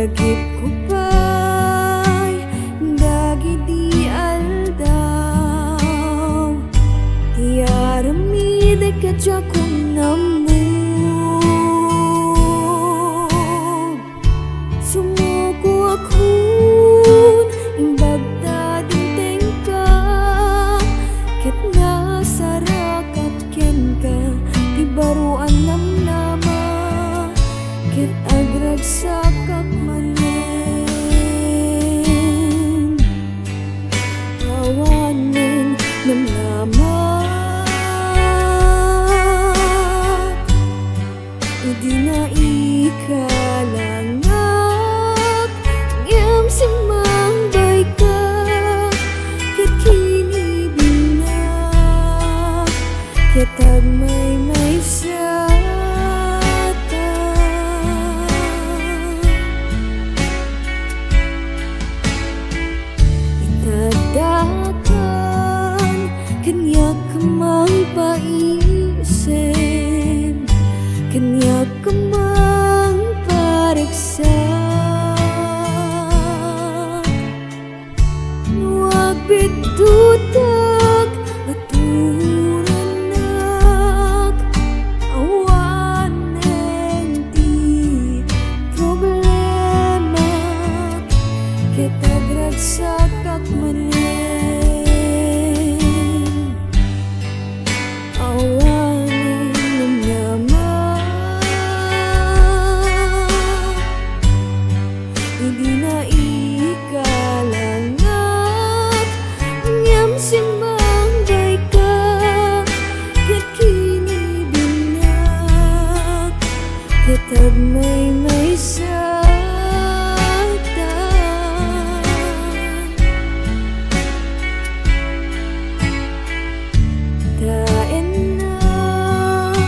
Lagip ko pa'y dagiti aldaw, ti aramid kadya kong namog. Sumuko akon imbagda dinteng ka, ket nasarakat ken ka, ti baruan namnama, ket agragsakak manen. Awanen namnama, idi na ikalangak, ngem simangbay ka, ket kinibinak, ket agmay-may sata. Itadakan kanyak kamang paisen, kanyak kamang pariksak. Nuag bitutak aturanak, awanen ti problema, ket agragsakak manen. Awanen namnama, idi na ikalangak, ngem simangbay ka, ket kinibinak, ket agmay-may sata. Taenak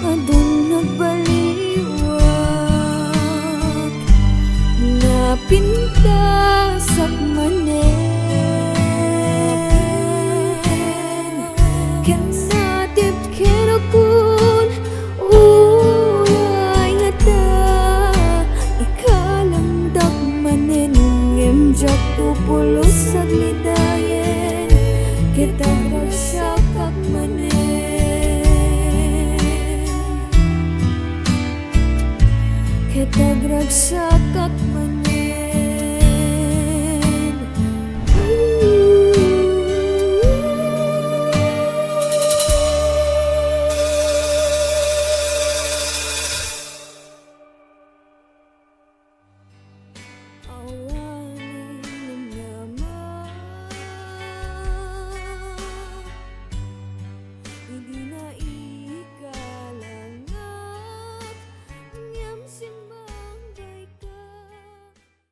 adun nagbaliwak, napintasak manen, ken natip ken akon ulay nga ta, ikalandak manen, ngem jak pupulos saglidayen, ket agragsakak manen, ket agragsakak manen.